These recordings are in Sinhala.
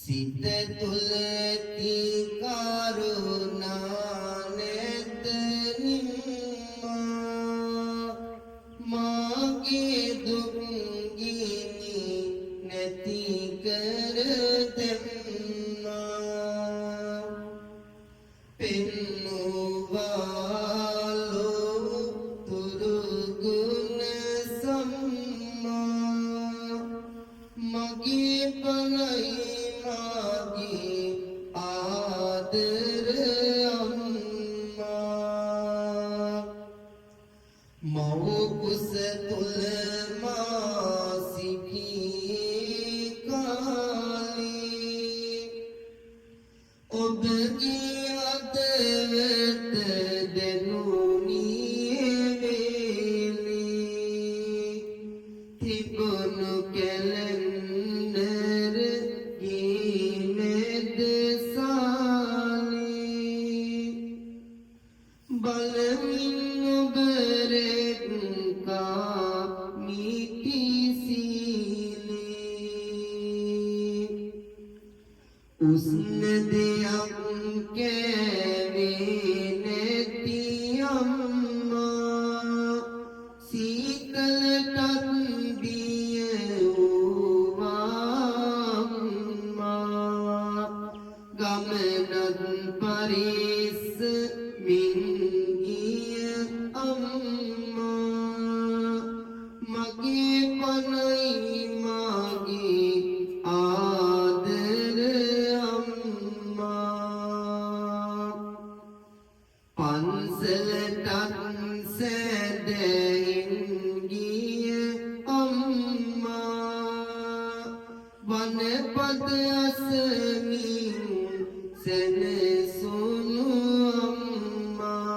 සිත තුලති කරුණා නැත නිම්මා මාගේ දුක් ගිනි නැති කර දෙන්නා පෙන්නුවාලෝ තුරුගුණ සම්මා මගේ පනයි මාගේ ආදර අම්මා මව කුස තුල මා සිටි කාලේ ඔබගේ අදවත දෙනුණියේ වේලේ තිබුණු කැලෙන්ඩර ගිමෙද සාලේ බලමින් ඔබ රෙක්කා මිටි සීලේ උස්න දෙයක් කෑවේ නැති අම්මා සීතලටත් බිය වූවා අම්මා ගමනත් පරිස්සමින් ගිය අම්මා මගේ පනයි මාගේ ආදර අම්මා පන්සලටත් සැදැයින් ගිය අම්මා වනපද අසමින් සැනසුණු අම්මා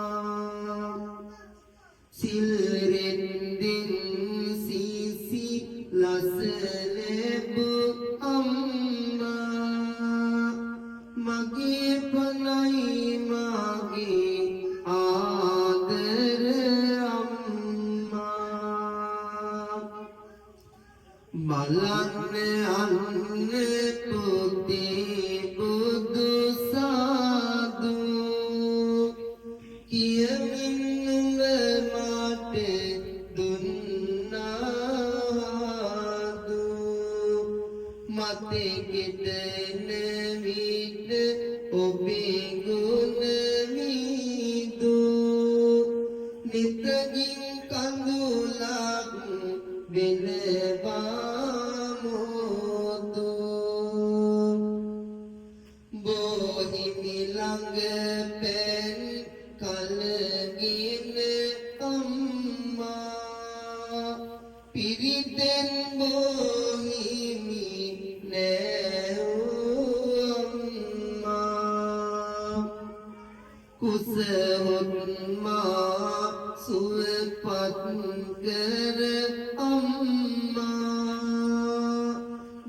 සිල් රෙද්දෙන් සීසි ලස ලැබු අම්මා මගේ පනයි මාගේ ආදර අම්මා බලන්න අන්න පුතේ බුදු සාදු කියමින් නුඹ මට දුන්නාදු මතෙකට නැවිත ඔබේ ගුණ විදු නිතගින් කඳුලක් වෙලවාමෝදු බෝහිමි ළඟ පෙන් කලගින අම්මා පිරිතෙන් බෝහිමි නෑවූ අම්මා කුසහොත්මා සුවපත් කර අම්මා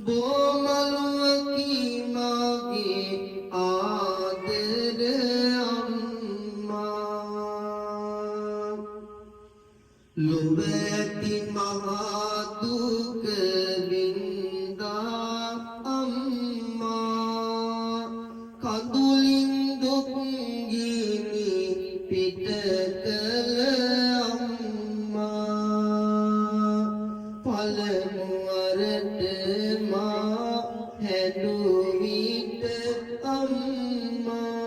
බෝමලුවකි මාගේ ආදර අම්මා ලොව ඇති මහා දුක වින්දා අම්මා කඳුලින් දුක් ගිනි පිට කළ අම්මා පළමු වරට මා හැඬු විට අම්මා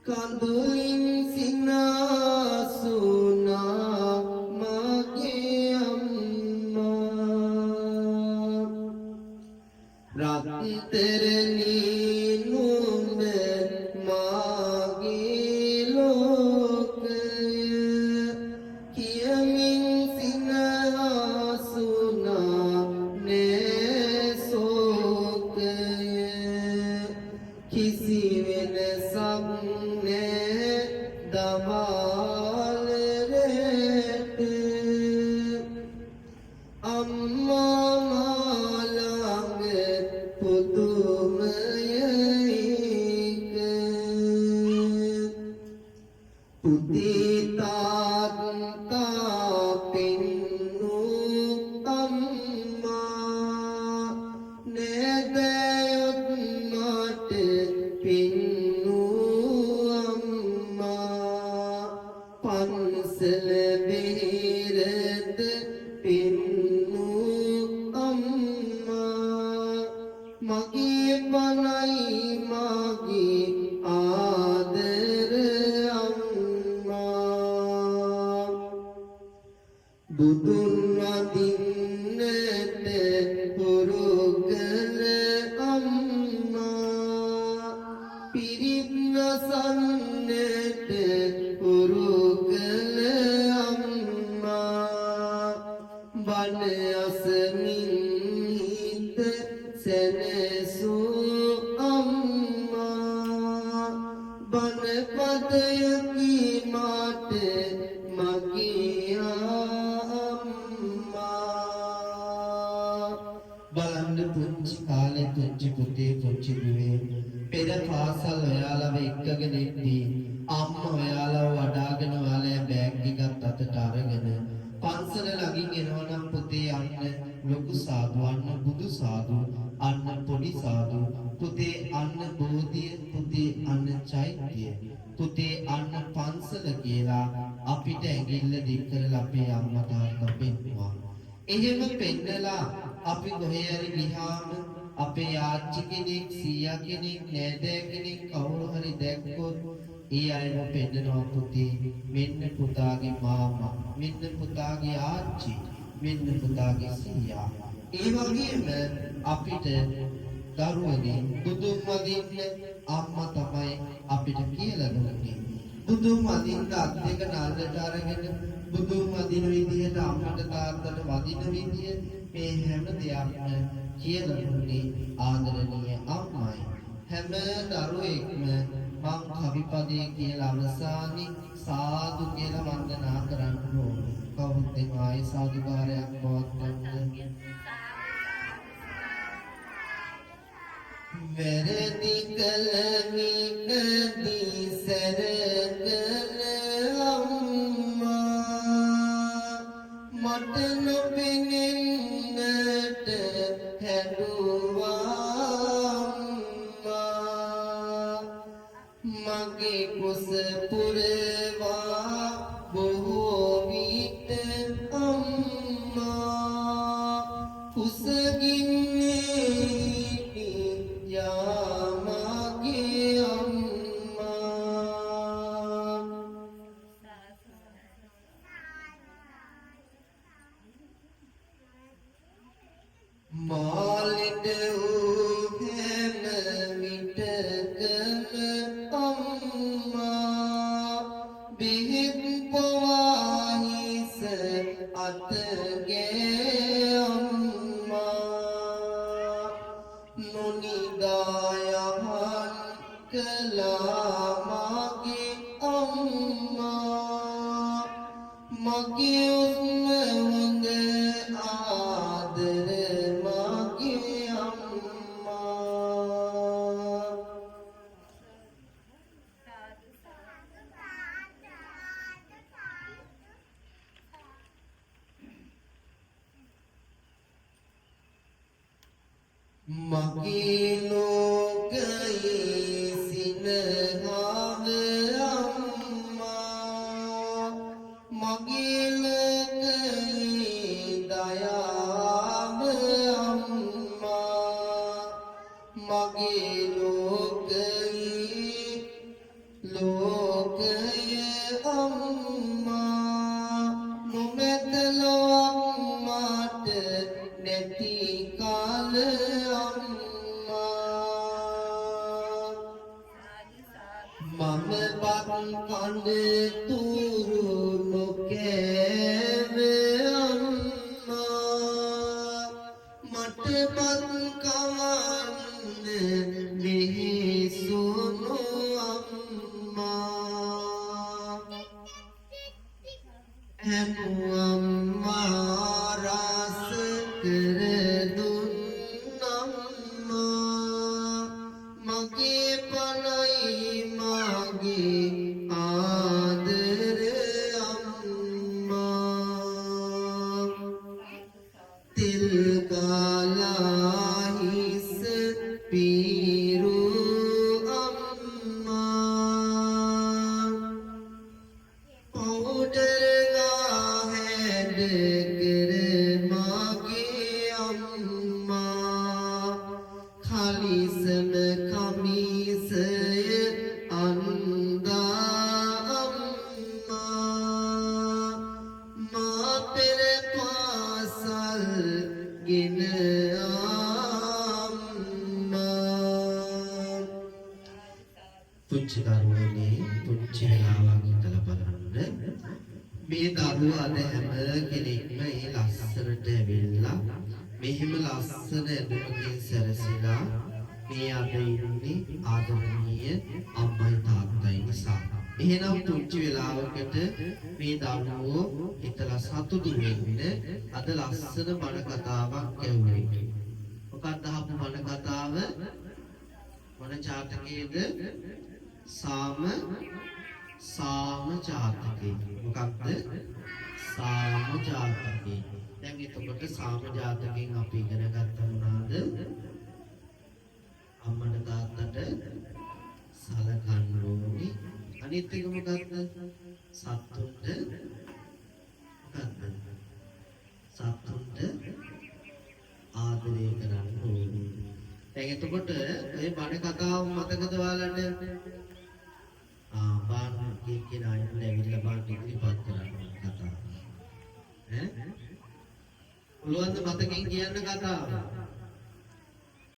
කඳුලින් සිනාසුනා මගේ අම්මා රත්තරනේ නුඹ මාගේ ලෝකය කියමින් සිනාසුනා නෑසෝකය කිසි වෙනසක් නෑ දවල් රැට අම්මා මා ළඟ පුදුමයයි මගේ පනයි මාගේ ආදර අම්මා බුදුන් වදින්නට හුරු කළ අම්මා පිරිත් නසන්නට හුරු කළ අම්මා බණ අසමින් හිත සැනසූ අම්මා බණ පදයකි මාට මගේ අම්මා බලන්න පුංචි කාලේ පුංචි පුතේ පුංචි දුවේ පෙර පාසල් ඔයාලව එක්කගෙන ඉද්දී අම්මා ඔයාලව වඩාගෙන ඔයාලා බෑග් එකත් අතට අරගෙන පන්සල ළඟින් එනවනම් පුතේ අන්න ලොකු සාදු අන්න බුදු සාදු අන්න පොඩි සාදු පුතේ අන්න බෝධිය පුතේ අන්න චෛත්‍ය පුතේ අන්න පන්සල කියලා අපිට ඇඟිල්ල දික් කරලා අපේ අම්මා තාත්තා පෙන්නවා. එහෙම පෙන්නලා අපි කොහේ හරි ගියාම අපේ ආච්චි කෙනෙක් සීයා කෙනෙක් නෑදෑ කෙනෙක් කවුරු හරි දැක්කොත් ඒ අයව පෙන්නනවා පුතේ මෙන්න පුතාගේ මාමා මෙන්න පුතාගේ ආච්චි මෙන්න පුතාගේ සීයා. ඒ වගේම අපිට දරුවනේ බුදුන් වදින්න අම්මා තමයි අපිට කියලා දුන්නේ. බුදුන් වදින්න අත් දෙක නල්ලට අරගෙන බුදුන් වදින විදිහට අම්මට තාත්තට වදින විදිය මේ හැම දෙයක්ම කියලා දුන්නේ ආදරණීය අම්මයි. හැම දරුවෙක්ම මං කවිපදයේ කියලා අවසානයේ සාදු කියලා වන්දනා කරන්න ඕනේ. කවුරුත් ආයේ සාදුකාරයක් පවත්වන්න. වැරදි කළ මිනදී සැරකල අම්මා මට නොපෙනෙන්නට හැදුවා අම්මා මගේ කුස පුරවා බොහෝ විට අම්මා කුසගින්නේ යාමගේ අම්මා මාලිට වූ හැම විටකම අම්මා බෙහෙත් පවාහිස අතගේ අම්මා නොනිදායහන් කළා මගේ අම්මා මගේ උස්ම හොඳ ආදර මගේ අම්මා මගේ ලෝකයේ සිනහව අම්මා මගේ ලෝකයේ දයාව අම්මා මගේ ලෝකයේ අම්මා නොමැතලොවක් මාට නැති කාල මම බත් කඳ තුරු නොකෑව අම්මා මට බත් කවන්න මෙහෙසුණු අම්මා හැමුවම් රස කර දුන් අම්මා මගේ පනයි මගේ ආදර අම්මා තිල් කාලා හිස පීරු අම්මා පවුඩර් ගා හැඩ කර මගේ අම්මා වාලිසන කමිසය අන්දා අම්මා මා පෙර පාසල් ගෙන අම්මා පුංචි දරුවනේ පුංචි වෙලාවක් ඉඳලා බලන්න මේ දරුවා අද හැම කෙනෙක්ම ඒ ලස්සනට ඇවිල්ලා මෙහෙම ලස්සන ඇඳුමකින් සැරසිලා මේ අද ඉන්නේ ආදරණීය අම්මයි තාත්තයි නිසා. එහෙනම් පුංචි වෙලාවකට මේ දරුවෝ හිතලා සතුටු වෙන්න අද ලස්සන බණ කතාවක් ඇහුවේ. මොකක්ද අහපු බණ කතාව? මොන ජාතකයේද? සාම ජාතකේ. මොකක්ද? සාම ජාතකේ. දැන් එතකොට සාම ජාතකයෙන් අපි ඉගෙන ගත්ත මොනවාද? අම්මට තාත්තට සලකන්න ඕනි. අනිත් එක මොකක්ද? සත්තුන්ට මොකක්ද? සත්තුන්ට ආදරය කරන්න ඕනි. දැන් එතකොට මේ බණ කතාව මතකද ඔයාලට? බාන කියන අයට ලැබිලා බාන ඉදිරිපත් කරන්න කතාව. පුළුවන් ද මතකයෙන් කියන්න කතාව?